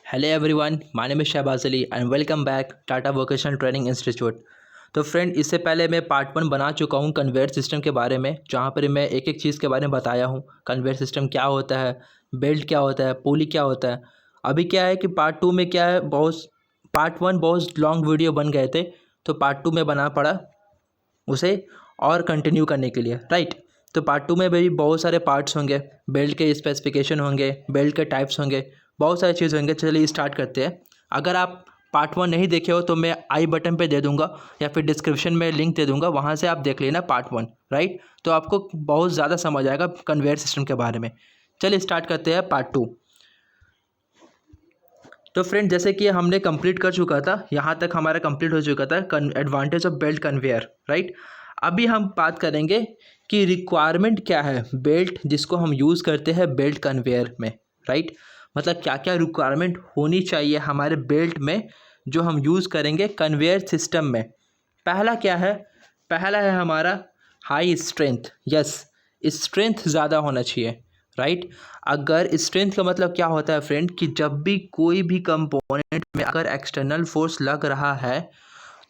Hello everyone, my name is Shahbaz Ali and welcome back Tata vocational training institute. तो friend, इससे पहले मैं पार्ट 1 बना चुका हूँ कन्वेयर सिस्टम के बारे में, जहाँ पर मैं एक एक चीज़ के बारे में बताया हूँ। कन्वेयर सिस्टम क्या होता है, बेल्ट क्या होता है, पुली क्या होता है। अभी क्या है कि पार्ट 2 में क्या है, पार्ट 1 बहुत लॉन्ग वीडियो बन गए थे, तो पार्ट 2 में बना पड़ा उसे और कंटिन्यू करने के लिए, राइट। तो पार्ट 2 में भी बहुत सारे पार्ट्स होंगे, बेल्ट के स्पेसिफिकेशन होंगे, बेल्ट के टाइप्स होंगे, बहुत सारी चीज़ होंगे। चलिए स्टार्ट करते हैं। अगर आप पार्ट 1 नहीं देखे हो तो मैं आई बटन पे दे दूंगा या फिर डिस्क्रिप्शन में लिंक दे दूंगा, वहाँ से आप देख लेना पार्ट 1, राइट। तो आपको बहुत ज़्यादा समझ आएगा कन्वेयर सिस्टम के बारे में। चलिए स्टार्ट करते हैं पार्ट 2। तो फ्रेंड, जैसे कि हमने कंप्लीट कर चुका था, यहाँ तक हमारा कंप्लीट हो चुका था advantage of belt conveyor, right. अभी हम बात करेंगे कि रिक्वायरमेंट क्या है बेल्ट जिसको हम यूज़ करते हैं बेल्ट कन्वेयर में, राइट। मतलब क्या क्या रिक्वायरमेंट होनी चाहिए हमारे बेल्ट में जो हम यूज़ करेंगे कन्वेयर सिस्टम में। पहला क्या है? पहला है हमारा हाई स्ट्रेंथ। यस, स्ट्रेंथ ज़्यादा होना चाहिए, राइट। अगर स्ट्रेंथ का मतलब क्या होता है फ्रेंड, कि जब भी कोई भी कंपोनेंट में अगर एक्सटर्नल फोर्स लग रहा है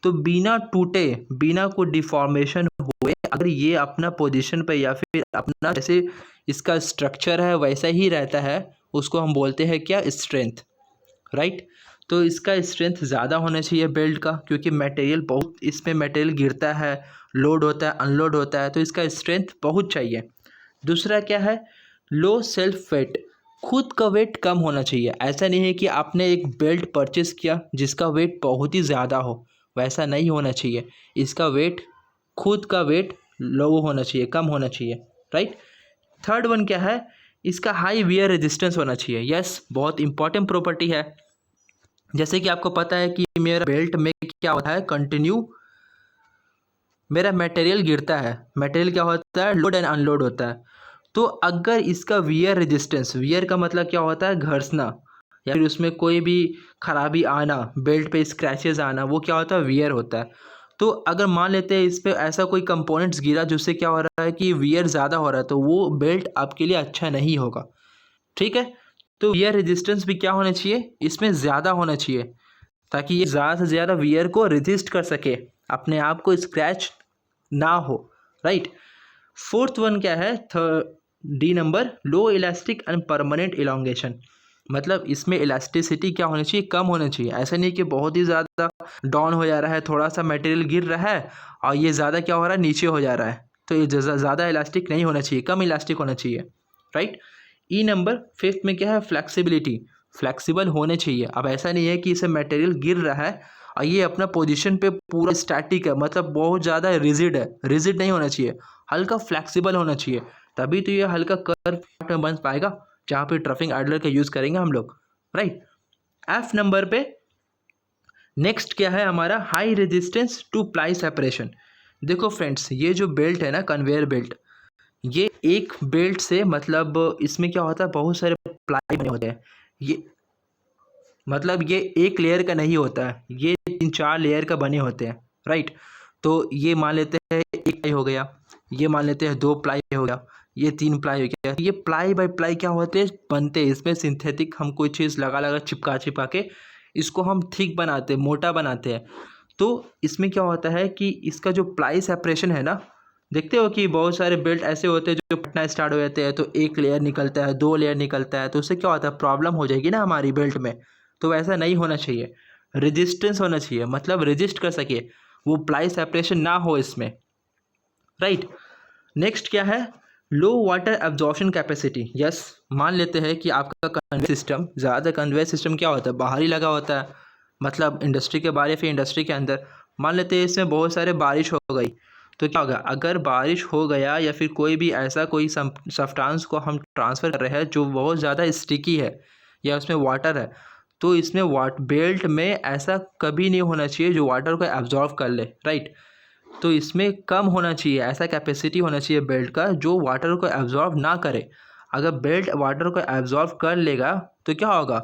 तो बिना टूटे, बिना कोई डिफॉर्मेशन हुए, अगर ये अपना पोजीशन पे या फिर अपना जैसे इसका स्ट्रक्चर है वैसा ही रहता है, उसको हम बोलते हैं क्या? Strength, right. तो इसका स्ट्रेंथ ज़्यादा होना चाहिए बेल्ट का, क्योंकि मटेरियल बहुत इसमें मटेरियल गिरता है, लोड होता है, अनलोड होता है, तो इसका स्ट्रेंथ बहुत चाहिए। दूसरा क्या है? Low self weight. खुद का वेट कम होना चाहिए। ऐसा नहीं है कि आपने एक बेल्ट परचेस किया जिसका वेट बहुत ही ज़्यादा हो, वैसा नहीं होना चाहिए। इसका वेट, खुद का वेट लो होना चाहिए, कम होना चाहिए, राइट। थर्ड वन क्या है? इसका हाई वियर रेजिस्टेंस होना चाहिए। यस, बहुत इंपॉर्टेंट प्रॉपर्टी है। जैसे कि आपको पता है कि मेरा बेल्ट में क्या होता है, कंटिन्यू मेरा मटेरियल गिरता है। मटेरियल क्या होता है? लोड एंड अनलोड होता है। तो अगर इसका वियर रेजिस्टेंस, वियर का मतलब क्या होता है? घर्षणा या फिर उसमें कोई भी खराबी आना, बेल्ट पे स्क्रैचेस आना, वो क्या होता है? वियर होता है। तो अगर मान लेते हैं इस पे ऐसा कोई कंपोनेंट्स गिरा जिससे क्या हो रहा है कि वियर ज़्यादा हो रहा है, तो वो बेल्ट आपके लिए अच्छा नहीं होगा, ठीक है। तो वियर रेजिस्टेंस भी क्या होना चाहिए? इसमें ज़्यादा होना चाहिए, ताकि ये ज़्यादा से ज़्यादा वियर को रेजिस्ट कर सके, अपने आप को स्क्रैच ना हो, राइट। फोर्थ वन क्या है? D number, low elastic and permanent elongation. मतलब इसमें इलास्टिसिटी क्या होनी चाहिए? कम होना चाहिए। ऐसा नहीं कि बहुत ही ज़्यादा डाउन हो जा रहा है, थोड़ा सा मटेरियल गिर रहा है और ये ज़्यादा क्या हो रहा है? नीचे हो जा रहा है। तो ये ज़्यादा इलास्टिक नहीं होना चाहिए, कम इलास्टिक होना चाहिए, राइट। ई नंबर, फिफ्थ में क्या है? फ्लेक्सिबिलिटी। फ्लेक्सिबल होने चाहिए। अब ऐसा नहीं है कि इसे मटेरियल गिर रहा है और ये अपना पोजीशन पे पूरा स्टैटिक है, मतलब बहुत ज़्यादा रिजिड है। रिजिड नहीं होना चाहिए, हल्का फ्लेक्सिबल होना चाहिए, तभी तो ये हल्का कर्व में बन पाएगा, जहाँ पे ट्रफिंग आइडलर का यूज़ करेंगे हम लोग, राइट। एफ नंबर पे नेक्स्ट क्या है हमारा? High resistance to ply separation. देखो फ्रेंड्स, ये जो बेल्ट है ना, कन्वेयर बेल्ट, ये एक बेल्ट से मतलब इसमें क्या होता है? बहुत सारे प्लाई बने होते हैं। ये मतलब ये एक लेयर का नहीं होता है, ये 3-4 लेयर का बने होते हैं, राइट। तो ये मान लेते हैं एक प्लाई हो गया, ये मान लेते हैं 2 प्लाई हो गया, ये 3 प्लाई हो गया। ये प्लाई बाय प्लाई क्या होते हैं? बनते हैं। इसमें सिंथेटिक हम कोई चीज़ लगा लगा चिपका चिपका के इसको हम थिक बनाते हैं, मोटा बनाते हैं। तो इसमें क्या होता है कि इसका जो प्लाई सेपरेशन है ना, देखते हो कि बहुत सारे बेल्ट ऐसे होते हैं जो फटना स्टार्ट हो जाते हैं, तो एक लेयर निकलता है, 2 लेयर निकलता है, तो उससे क्या होता है? प्रॉब्लम हो जाएगी ना हमारी बेल्ट में। तो वैसा नहीं होना चाहिए। रेजिस्टेंस होना चाहिए, मतलब रेजिस्ट कर सके, वो प्लाई सेपरेशन ना हो इसमें, राइट। नेक्स्ट क्या है? लो वाटर एब्जॉर्प्शन कैपेसिटी। यस, मान लेते हैं कि आपका कन्वेयर सिस्टम, ज़्यादा कन्वेयर सिस्टम क्या होता है? बाहर ही लगा होता है, मतलब इंडस्ट्री के बाहर या फिर इंडस्ट्री के अंदर। मान लेते हैं इसमें बहुत सारे बारिश हो गई, तो क्या होगा? अगर बारिश हो गया या फिर कोई भी ऐसा कोई सब्सटेंस को हम ट्रांसफ़र कर रहे हैं जो बहुत ज़्यादा स्टिकी है या उसमें वाटर है, तो इसमें बेल्ट में ऐसा कभी नहीं होना चाहिए जो वाटर को एब्जॉर्व कर ले, राइट। तो इसमें कम होना चाहिए, ऐसा कैपेसिटी होना चाहिए बेल्ट का जो वाटर को एब्जॉर्व ना करे। अगर बेल्ट वाटर को एब्जॉर्व कर लेगा तो क्या होगा?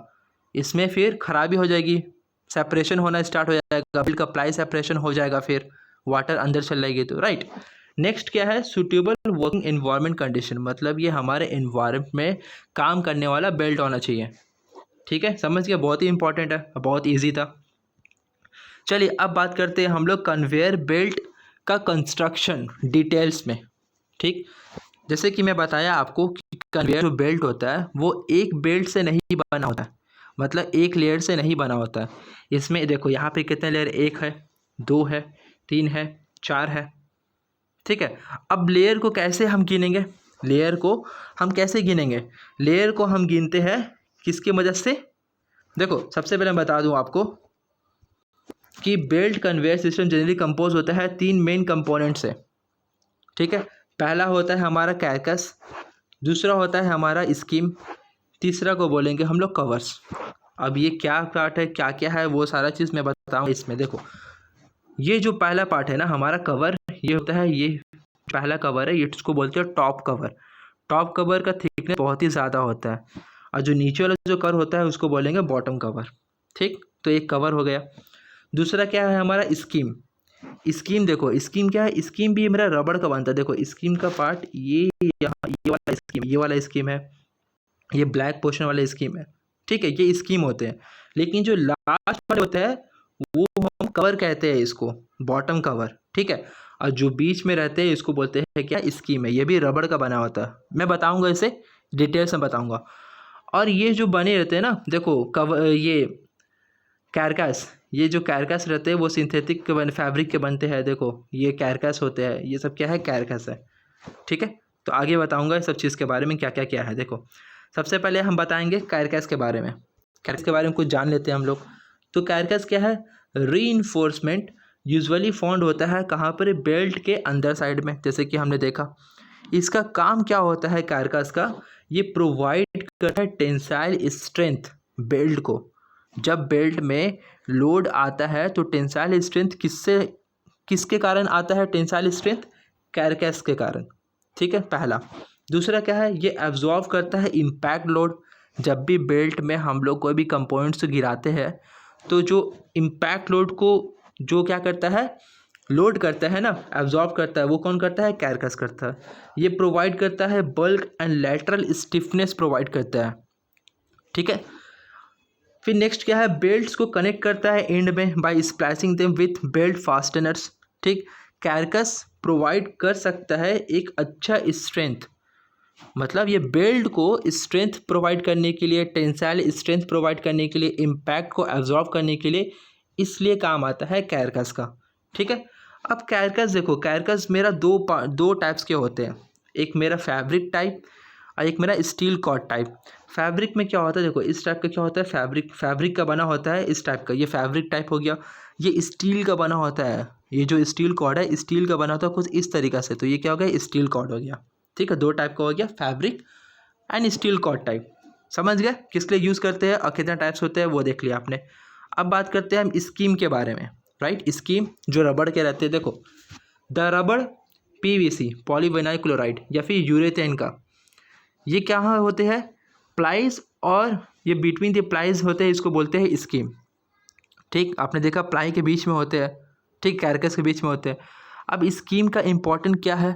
इसमें फिर खराबी हो जाएगी, सेपरेशन होना स्टार्ट हो जाएगा, बेल्ट का प्लाई सेपरेशन हो जाएगा, फिर वाटर अंदर चल जाएगी, तो राइट। नेक्स्ट क्या है? Suitable working environment condition. मतलब ये हमारे एनवायरनमेंट में काम करने वाला बेल्ट होना चाहिए, ठीक है, समझ गया, बहुत ही इंपॉर्टेंट है, बहुत ईजी था। चलिए अब बात करते हैं हम लोग कन्वेयर बेल्ट का कंस्ट्रक्शन डिटेल्स में। ठीक, जैसे कि मैं बताया आपको कि कन्वेयर जो बेल्ट होता है वो एक बेल्ट से नहीं बना होता है, मतलब एक लेयर से नहीं बना होता है। इसमें देखो यहाँ पे कितने लेयर, एक है, दो है, तीन है, चार है। ठीक है, अब लेयर को कैसे हम गिनेंगे, लेयर को हम कैसे गिनेंगे, लेयर को हम गिनते हैं किसकी मदद से। देखो सबसे पहले मैं बता दूं आपको कि belt conveyor system generally compose होता है तीन मेन कंपोनेंट से। ठीक है, पहला होता है हमारा कैरकस, दूसरा होता है हमारा स्कीम, तीसरा को बोलेंगे हम लोग कवर्स। अब ये क्या पार्ट है, क्या क्या है, वो सारा चीज़ मैं बताऊँ इसमें। देखो ये जो पहला पार्ट है ना हमारा कवर, ये होता है, ये पहला कवर है, ये इसको बोलते हैं टॉप कवर। टॉप कवर का थिकनेस बहुत ही ज़्यादा होता है, और जो नीचे वाला जो कवर होता है उसको बोलेंगे बॉटम कवर। ठीक, तो एक कवर हो गया। दूसरा क्या है हमारा स्कीम। स्कीम देखो, स्कीम क्या है, स्कीम भी मेरा रबड़ का बनता है। देखो स्कीम का पार्ट ये यहाँ, ये वाला स्कीम, ये वाला स्कीम है, ये ब्लैक पोर्शन वाला स्कीम है। ठीक है, ये स्कीम होते हैं, लेकिन जो लास्ट वाले होता है वो हम कवर कहते हैं, इसको बॉटम कवर। ठीक है, और जो बीच में रहते हैं इसको बोलते हैं क्या, स्कीम है। ये भी रबड़ का बना होता है, मैं बताऊंगा इसे डिटेल्स में बताऊंगा। और ये जो बने रहते हैं ना, देखो कवर, ये कैरकस, ये जो कैरकस रहते हैं वो सिंथेटिक के फैब्रिक के बनते हैं। देखो ये कैरकस होते हैं, ये सब क्या है, कैरकस है। ठीक है, तो आगे बताऊंगा इस सब चीज़ के बारे में क्या क्या क्या है। देखो सबसे पहले हम बताएंगे कैरकस के बारे में। कैरकस के बारे में कुछ जान लेते हैं हम लोग। तो कैरकस क्या है, रीइंफोर्समेंट यूजुअली फाउंड होता है कहाँ पर, बेल्ट के अंदर साइड में, जैसे कि हमने देखा। इसका काम क्या होता है कैरकस का, ये प्रोवाइड करता है टेंसाइल स्ट्रेंथ बेल्ट को। जब बेल्ट में लोड आता है तो टेंसाइल स्ट्रेंथ किसके कारण आता है, टेंसाइल स्ट्रेंथ कैरकस के कारण। ठीक है, पहला। दूसरा क्या है, ये एब्जॉर्व करता है इम्पैक्ट लोड। जब भी बेल्ट में हम लोग कोई भी कंपोनेंट्स गिराते हैं तो जो इम्पैक्ट लोड को जो क्या करता है, लोड करता है ना, एब्जॉर्ब करता है, वो कौन करता है, कैरकस करता है। ये प्रोवाइड करता है bulk and lateral stiffness provide करता है। ठीक है, फिर नेक्स्ट क्या है, बेल्ट्स को कनेक्ट करता है एंड में by splicing them with belt fasteners. ठीक, कैरकस प्रोवाइड कर सकता है एक अच्छा स्ट्रेंथ, मतलब ये बेल्ट को स्ट्रेंथ प्रोवाइड करने के लिए, टेंसाइल स्ट्रेंथ प्रोवाइड करने के लिए, इम्पैक्ट को एब्जॉर्ब करने के लिए, इसलिए काम आता है कैरकस का। ठीक है, अब कैरकस देखो, कैरकस मेरा दो टाइप्स के होते हैं, एक मेरा फैब्रिक टाइप और एक मेरा स्टील कॉर्ड टाइप। फैब्रिक में क्या होता है, देखो इस टाइप का क्या होता है, फैब्रिक का बना होता है, इस टाइप का, ये फैब्रिक टाइप हो गया। ये स्टील का बना होता है, ये जो स्टील कॉर्ड है स्टील का बना होता है कुछ इस तरीक़ा से, तो ये क्या हो गया, स्टील कॉर्ड हो गया। ठीक है, दो टाइप का हो गया, fabric and steel cord type. समझ गया किस लिए यूज़ करते हैं और कितने टाइप्स होते हैं वो देख लिया आपने। अब बात करते हैं हम स्कीम के बारे में। राइट, स्कीम जो रबड़ के रहते हैं। देखो द रबड़ पीवीसी पॉलीविनाइल क्लोराइड या फिर यूरेथेन का, ये क्या होते हैं, प्लाइज, और ये बिटवीन द प्लाइज होते हैं, इसको बोलते हैं स्कीम। ठीक, आपने देखा प्लाई के बीच में होते हैं, ठीक, कैरकस के बीच में होते हैं। अब स्कीम का इम्पोर्टेंट क्या है,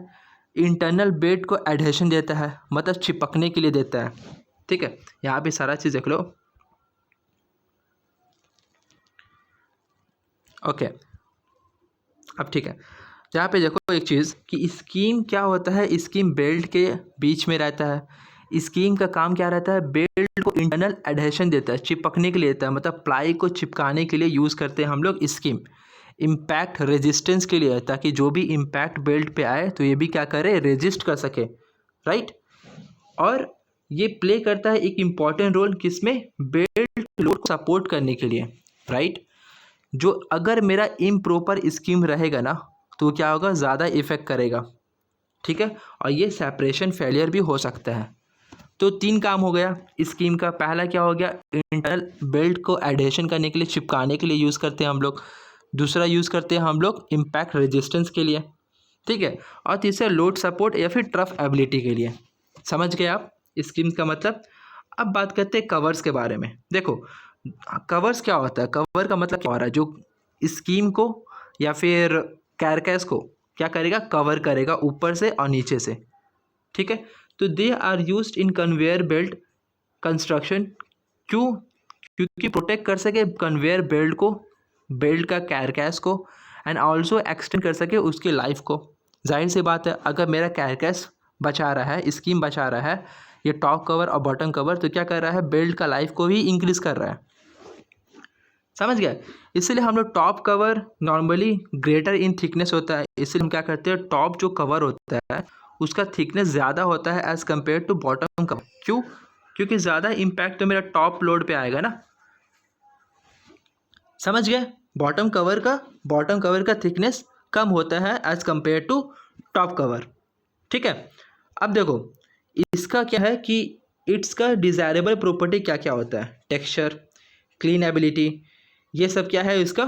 इंटरनल बेल्ट को एडहेशन देता है, मतलब चिपकने के लिए देता है। ठीक है, यहाँ पे सारा चीज़ देख लो। ओके, अब ठीक है, यहाँ पे देखो एक चीज़ कि स्कीम क्या होता है, स्कीम बेल्ट के बीच में रहता है। स्कीम का काम क्या रहता है, बेल्ट को इंटरनल एडहेशन देता है, चिपकने के लिए देता है, मतलब प्लाई को चिपकाने के लिए यूज़ करते हैं हम लोग स्कीम। इम्पैक्ट रेजिस्टेंस के लिए, ताकि जो भी इम्पैक्ट बेल्ट पे आए तो ये भी क्या करे, रेजिस्ट कर सके। राइट, और ये प्ले करता है एक इम्पॉर्टेंट रोल किसमें, बेल्ट लोड को सपोर्ट करने के लिए। राइट, जो अगर मेरा इम्प्रॉपर स्कीम रहेगा ना तो क्या होगा, ज़्यादा इफेक्ट करेगा। ठीक है, और ये सेपरेशन फेलियर भी हो सकता है। तो तीन काम हो गया स्कीम का। पहला क्या हो गया, इंटरनल बेल्ट को एडहेशन करने के लिए, चिपकाने के लिए यूज़ करते हैं हम लोग। दूसरा यूज़ करते हैं हम लोग इम्पैक्ट रेजिस्टेंस के लिए। ठीक है, और तीसरा लोड सपोर्ट या फिर टफ एबिलिटी के लिए। समझ गए आप स्कीम का मतलब। अब बात करते हैं कवर्स के बारे में। देखो कवर्स क्या होता है, कवर का मतलब क्या हो रहा है, जो स्कीम को या फिर कैरकस को क्या करेगा, कवर करेगा ऊपर से और नीचे से। ठीक है, तो they are used in conveyor belt construction. क्यों, क्योंकि प्रोटेक्ट कर सके कन्वेयर बेल्ट को, बेल्ट का कैरकैस को, एंड ऑल्सो एक्सटेंड कर सके उसकी लाइफ को। जाहिर सी बात है, अगर मेरा कैरकैस बचा रहा है, स्कीम बचा रहा है, ये टॉप कवर और बॉटम कवर, तो क्या कर रहा है, बेल्ट का लाइफ को भी इंक्रीज़ कर रहा है। समझ गए? इसलिए हम लोग टॉप कवर नॉर्मली ग्रेटर इन थिकनेस होता है, इसलिए हम क्या करते हैं, टॉप जो कवर होता है उसका थिकनेस ज़्यादा होता है as compare to bottom cover. क्यों? क्योंकि ज़्यादा इम्पैक्ट तो मेरा टॉप लोड पे आएगा ना। समझ गए? बॉटम कवर का थिकनेस कम होता है as compare to top cover. ठीक है, अब देखो इसका क्या है कि इट्स का डिज़ायरेबल प्रॉपर्टी क्या क्या होता है, टेक्सचर, क्लीनेबिलिटी, ये सब क्या है, इसका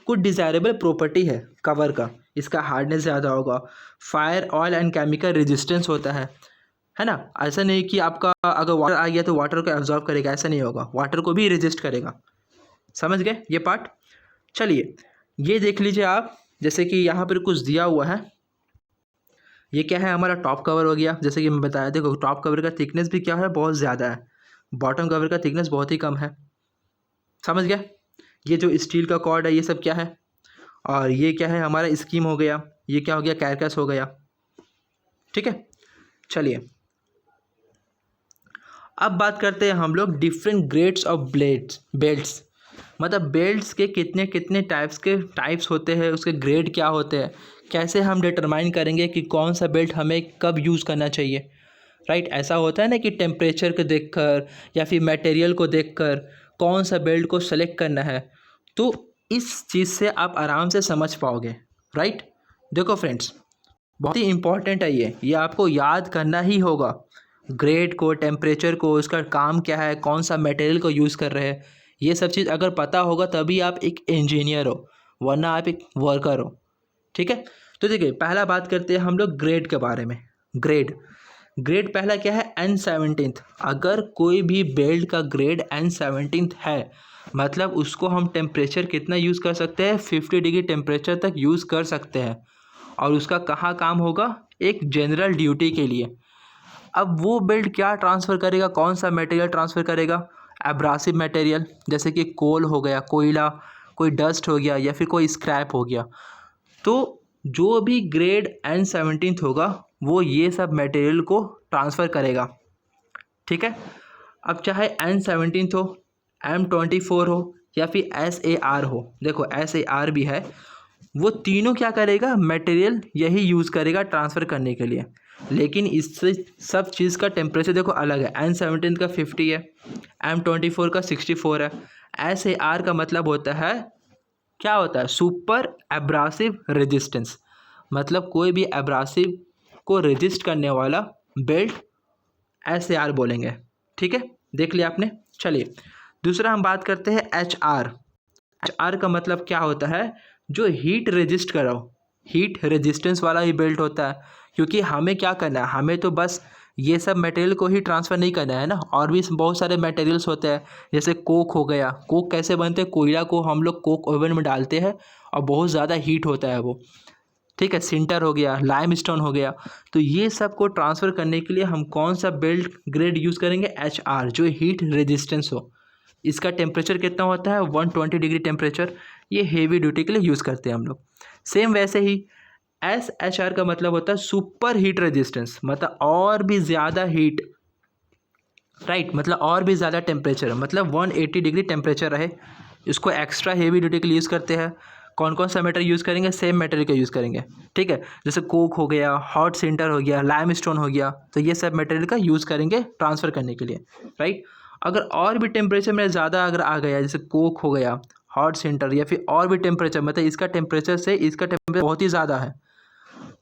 कुछ डिज़ायरेबल प्रॉपर्टी है कवर का। इसका हार्डनेस ज़्यादा होगा, fire, oil and chemical resistance होता है ना। ऐसा नहीं कि आपका अगर वाटर आ गया तो वाटर को एब्जॉर्ब करेगा, ऐसा नहीं होगा, वाटर को भी रेजिस्ट करेगा। समझ गए ये पार्ट? चलिए ये देख लीजिए आप, जैसे कि यहाँ पर कुछ दिया हुआ है, ये क्या है, हमारा टॉप कवर हो गया। जैसे कि मैं बताया, देखो टॉप कवर का थिकनेस भी क्या है, बहुत ज़्यादा है, बॉटम कवर का थिकनेस बहुत ही कम है। समझ गया? ये जो स्टील का कॉर्ड है ये सब क्या है, और ये क्या है, हमारा स्कीम हो गया, ये क्या हो गया, कैरकस हो गया। ठीक है, चलिए अब बात करते हैं हम लोग डिफरेंट ग्रेड्स ऑफ बेल्ट्स। मतलब बेल्ट्स के कितने कितने टाइप्स होते हैं, उसके ग्रेड क्या होते हैं, कैसे हम डिटरमाइन करेंगे कि कौन सा बेल्ट हमें कब यूज़ करना चाहिए। राइट, ऐसा होता है ना कि टेम्परेचर को देखकर या फिर मटेरियल को देखकर कौन सा बेल्ट को सेलेक्ट करना है, तो इस चीज़ से आप आराम से समझ पाओगे। राइट, देखो फ्रेंड्स, बहुत ही इम्पॉर्टेंट है ये आपको याद करना ही होगा। ग्रेड को, टेम्परेचर को, उसका काम क्या है, कौन सा मटेरियल को यूज़ कर रहे हैं, ये सब चीज़ अगर पता होगा तभी आप एक इंजीनियर हो, वरना आप एक वर्कर हो। ठीक है, तो देखिए पहला बात करते हैं हम लोग ग्रेड के बारे में। ग्रेड पहला क्या है, N17। अगर कोई भी बेल्ट का ग्रेड N17 है, मतलब उसको हम टेम्परेचर कितना यूज़ कर सकते हैं, 50 डिग्री टेम्परेचर तक यूज़ कर सकते हैं, और उसका कहाँ काम होगा, एक जनरल ड्यूटी के लिए। अब वो बेल्ट क्या ट्रांसफ़र करेगा, कौन सा मटेरियल ट्रांसफ़र करेगा, एब्रासिव मटेरियल, जैसे कि कोल हो गया, कोयला, कोई डस्ट हो गया, या फिर कोई स्क्रैप हो गया। तो जो भी ग्रेड N17 होगा वो ये सब मटेरियल को ट्रांसफ़र करेगा। ठीक है, अब चाहे N17 हो, M24 हो, या फिर SAR हो, देखो SAR भी है, वो तीनों क्या करेगा, मटेरियल यही यूज़ करेगा ट्रांसफ़र करने के लिए। लेकिन इससे सब चीज़ का टेम्परेचर देखो अलग है, N17 का 50 है, M24 का 64 है। SAR का मतलब होता है, क्या होता है, सुपर एब्रासिव रेजिस्टेंस, मतलब कोई भी एब्रासिव को रेजिस्ट करने वाला बेल्ट SAR बोलेंगे। ठीक है, देख लिया आपने। चलिए दूसरा हम बात करते हैं HR का मतलब क्या होता है, जो हीट रेजिस्ट करो, हीट रेजिस्टेंस वाला ही बेल्ट होता है। क्योंकि हमें क्या करना है, हमें तो बस ये सब मटेरियल को ही ट्रांसफ़र नहीं करना है ना, और भी बहुत सारे मटेरियल्स होते हैं, जैसे कोक हो गया। कोक कैसे बनते हैं, कोयला को हम लोग कोक ओवन में डालते हैं और बहुत ज़्यादा हीट होता है वो। ठीक है, सिंटर हो गया, लाइमस्टोन हो गया। तो ये सब को ट्रांसफ़र करने के लिए हम कौन सा बेल्ट ग्रेड यूज़ करेंगे, HR, जो हीट रेजिस्टेंस हो। इसका टेम्परेचर कितना होता है, 120 डिग्री टेम्परेचर। ये हेवी ड्यूटी के लिए यूज़ करते हैं हम लोग। सेम वैसे ही SHR का मतलब होता है सुपर हीट रेजिस्टेंस, मतलब और भी ज़्यादा हीट। राइट, मतलब और भी ज़्यादा टेम्परेचर, मतलब 180 डिग्री टेम्परेचर रहे, इसको एक्स्ट्रा हेवी ड्यूटी के लिए यूज़ करते हैं। कौन कौन सा मटेरियल यूज़ करेंगे, सेम मटेरियल का यूज़ करेंगे। ठीक है, जैसे कोक हो गया, हॉट सिंटर हो गया, लाइमस्टोन हो गया, तो ये सब मटेरियल का यूज़ करेंगे ट्रांसफ़र करने के लिए। राइट, अगर और भी टेम्परेचर में ज़्यादा अगर आ गया, जैसे कोक हो गया, हॉट सिंटर, या फिर और भी टेम्परेचर, मतलब इसका टेम्परेचर से इसका टेम्परेचर बहुत ही ज़्यादा है,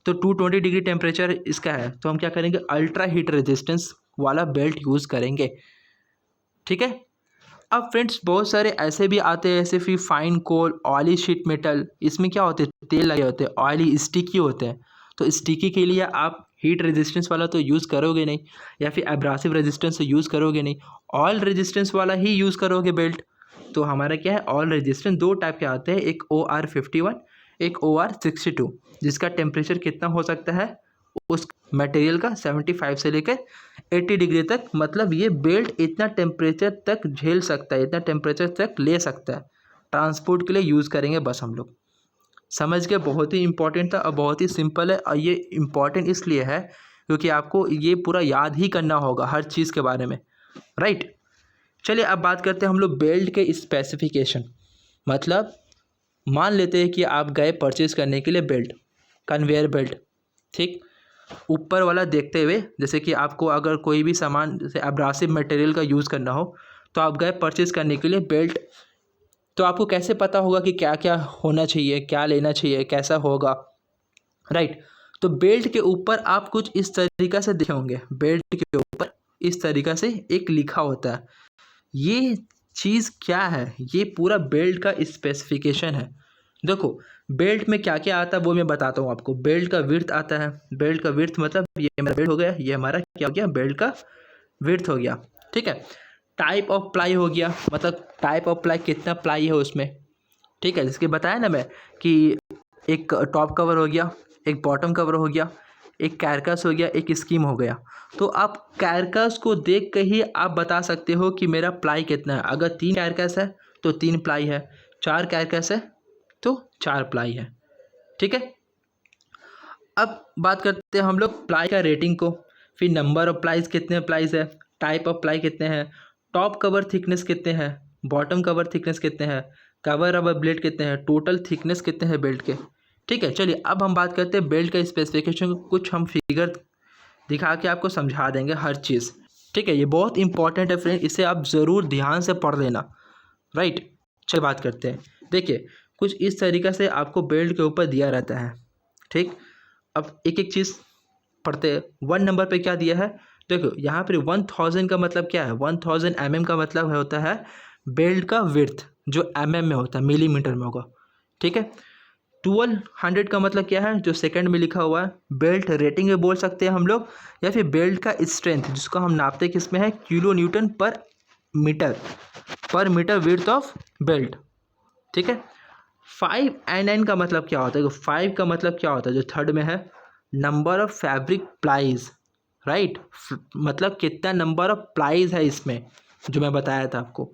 तो 220 डिग्री टेम्परेचर इसका है, तो हम क्या करेंगे, अल्ट्रा हीट रेजिस्टेंस वाला बेल्ट यूज़ करेंगे। ठीक है, अब फ्रेंड्स बहुत सारे ऐसे भी आते हैं, जैसे फिर फाइन कोल, ऑयली शीट मेटल, इसमें क्या होते हैं, तेल लगे होते हैं, ऑयली स्टिकी होते हैं। तो स्टिकी के लिए आप हीट रेजिस्टेंस वाला तो यूज़ करोगे नहीं, या फिर एब्रासिव रेजिस्टेंस तो यूज़ करोगे नहीं, ऑयल रेजिस्टेंस वाला ही यूज़ करोगे बेल्ट। तो हमारा क्या है, ऑयल रेजिस्टेंस दो टाइप के आते हैं, एक OR51, एक OR62, जिसका टेम्परेचर कितना हो सकता है, उस मटेरियल का 75 से लेकर 80 डिग्री तक, मतलब ये बेल्ट इतना टेम्परेचर तक झेल सकता है, इतना टेम्परेचर तक ले सकता है। ट्रांसपोर्ट के लिए यूज़ करेंगे बस हम लोग। समझ के, बहुत ही इंपॉर्टेंट था और बहुत ही सिंपल है। और ये इम्पॉर्टेंट इसलिए है क्योंकि आपको ये पूरा याद ही करना होगा हर चीज़ के बारे में, राइट। चलिए अब बात करते हैं हम लोग बेल्ट के स्पेसिफिकेशन। मतलब मान लेते हैं कि आप गए परचेज़ करने के लिए बेल्ट, कन्वेयर बेल्ट, ठीक। ऊपर वाला देखते हुए, जैसे कि आपको अगर कोई भी सामान जैसे एब्रासिव मटेरियल का यूज़ करना हो तो आप गए परचेज़ करने के लिए बेल्ट, तो आपको कैसे पता होगा कि क्या क्या होना चाहिए, क्या लेना चाहिए, कैसा होगा, राइट। तो बेल्ट के ऊपर आप कुछ इस तरीक़ा से देखे होंगे, बेल्ट के ऊपर इस तरीक़ा से एक लिखा होता है। ये चीज़ क्या है? ये पूरा बेल्ट का स्पेसिफिकेशन है। देखो बेल्ट में क्या क्या आता है वो मैं बताता हूँ आपको। बेल्ट का विड्थ आता है, बेल्ट का विड्थ मतलब ये मेरा बेल्ट हो गया, ये हमारा क्या हो गया, बेल्ट का विड्थ हो गया, ठीक है। टाइप ऑफ प्लाई हो गया, मतलब टाइप ऑफ प्लाई कितना प्लाई है उसमें, ठीक है। जिसके बताया ना मैं कि एक टॉप कवर हो गया, एक बॉटम कवर हो गया, एक कैरकस हो गया, एक स्कीम हो गया। तो आप कैरकस को देख के ही आप बता सकते हो कि मेरा प्लाई कितना है। अगर 3 कैरकस है तो 3 प्लाई है, 4 कैरकस है तो 4 प्लाई है, ठीक है। अब बात करते हैं हम लोग प्लाई का रेटिंग को, फिर नंबर ऑफ प्लाईज कितने प्लाईज है, टाइप ऑफ प्लाई कितने हैं, टॉप कवर थिकनेस कितने हैं, बॉटम कवर थिकनेस कितने हैं, कवर रबर ब्लेड कितने हैं, टोटल थिकनेस कितने हैं बेल्ट के, ठीक है। चलिए अब हम बात करते हैं बेल्ट का स्पेसिफिकेशन। कुछ हम फिगर दिखा के आपको समझा देंगे हर चीज़, ठीक है। ये बहुत इंपॉर्टेंट है फ्रेंड, इसे आप ज़रूर ध्यान से पढ़ लेना, राइट। चलिए बात करते हैं। देखिए कुछ इस तरीक़े से आपको बेल्ट के ऊपर दिया रहता है, ठीक। अब एक एक चीज़ पढ़ते हैं। 1 नंबर पे क्या दिया है, देखो यहाँ पर 1000 का मतलब क्या है, 1000 mm का मतलब होता है बेल्ट का विड्थ, जो mm में होता है, मिलीमीटर में होगा, ठीक है। 1200 का मतलब क्या है, जो सेकंड में लिखा हुआ है। बेल्ट रेटिंग में बोल सकते हैं हम लोग, या फिर बेल्ट का स्ट्रेंथ जिसको हम नापते किस में है, किलो न्यूटन पर मीटर विड्थ ऑफ बेल्ट, ठीक है। 5 Nn का मतलब क्या होता है, 5 का मतलब क्या होता है, जो थर्ड में है, number of fabric plies, right. मतलब कितना नंबर ऑफ प्लाईज है इसमें, जो मैं बताया था आपको।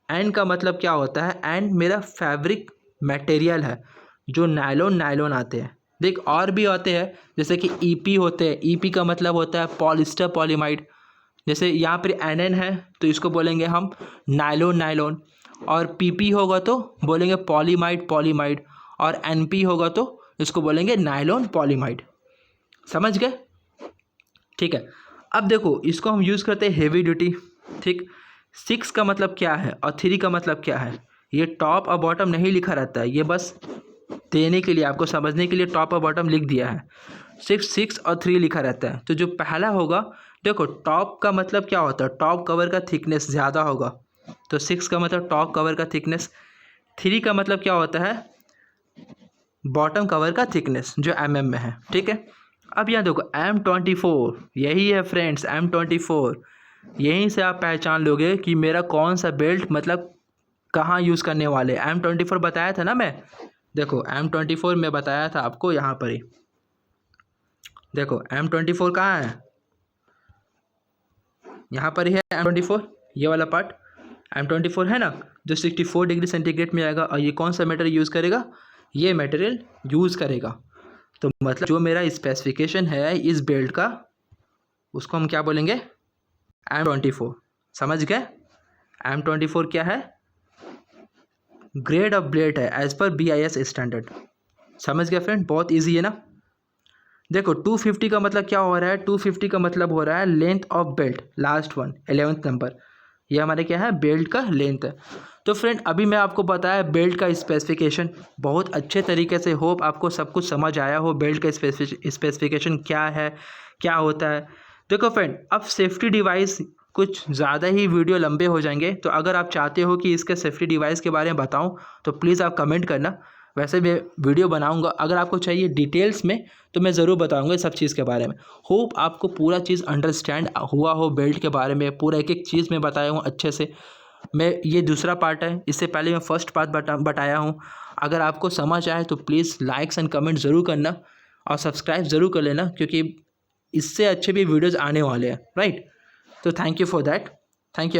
एन का मतलब क्या होता है, एन मेरा फैब्रिक मटेरियल है, जो नायलॉन आते हैं। देख और भी होते हैं, जैसे कि ईपी होते हैं। ईपी का मतलब होता है पॉलिस्टर पॉलीमाइड। जैसे यहाँ पर एनएन है तो इसको बोलेंगे हम नायलॉन, और पीपी होगा तो बोलेंगे पॉलीमाइड, और एनपी होगा तो इसको बोलेंगे नायलॉन पॉलीमाइड। समझ गए, ठीक है। अब देखो इसको हम यूज़ करते हैं हेवी ड्यूटी, ठीक। 6 का मतलब क्या है और 3 का मतलब क्या है, ये टॉप और बॉटम नहीं लिखा रहता है, ये बस देने के लिए, आपको समझने के लिए टॉप और बॉटम लिख दिया है। 6 और 3 लिखा रहता है। तो जो पहला होगा, देखो टॉप का मतलब क्या होता है, टॉप कवर का थिकनेस ज़्यादा होगा, तो 6 का मतलब टॉप कवर का थिकनेस। 3 का मतलब क्या होता है, बॉटम कवर का थिकनेस, जो mm में है, ठीक है। अब यहाँ देखो M24, यही है फ्रेंड्स M24। यहीं से आप पहचान लोगे कि मेरा कौन सा बेल्ट मतलब कहाँ यूज़ करने वाले। M24 बताया था ना मैं, देखो M24 में बताया था आपको, यहाँ पर ही देखो M24 कहाँ है, यहाँ पर ही है M24, ये वाला पार्ट M24 है ना, जो 64 डिग्री सेंटीग्रेड में आएगा। और ये कौन सा मटेरियल यूज़ करेगा, ये मटेरियल यूज़ करेगा। तो मतलब जो मेरा स्पेसिफिकेशन है इस बेल्ट का, उसको हम क्या बोलेंगे, M24। समझ गए, M24 क्या है, ग्रेड ऑफ ब्लेड है एज पर BIS स्टैंडर्ड। समझ गया फ्रेंड, बहुत इजी है ना। देखो 250 का मतलब क्या हो रहा है, 250 का मतलब हो रहा है length of belt, last one 11th number, ये हमारे क्या है, बेल्ट का लेंथ है। तो फ्रेंड अभी मैं आपको बताया बेल्ट का स्पेसिफिकेशन बहुत अच्छे तरीके से, होप आपको सब कुछ समझ आया हो, बेल्ट का स्पेसिफिकेशन क्या है, क्या होता है। देखो फ्रेंड अब सेफ्टी डिवाइस, कुछ ज़्यादा ही वीडियो लंबे हो जाएंगे, तो अगर आप चाहते हो कि इसके सेफ्टी डिवाइस के बारे में बताऊं तो प्लीज़ आप कमेंट करना, वैसे मैं वीडियो बनाऊंगा। अगर आपको चाहिए डिटेल्स में तो मैं ज़रूर बताऊंगा इस सब चीज़ के बारे में। होप आपको पूरा चीज़ अंडरस्टैंड हुआ हो बेल्ट के बारे में, पूरा एक एक चीज़ मैं बताया हूँ अच्छे से। मैं ये दूसरा पार्ट है, इससे पहले मैं फर्स्ट पार्ट बताया हूँ। अगर आपको समझ आए तो प्लीज़ लाइक्स एंड कमेंट ज़रूर करना और सब्सक्राइब ज़रूर कर लेना, क्योंकि इससे अच्छे भी वीडियोज़ आने वाले हैं, राइट। तो thank you for that. Thank you.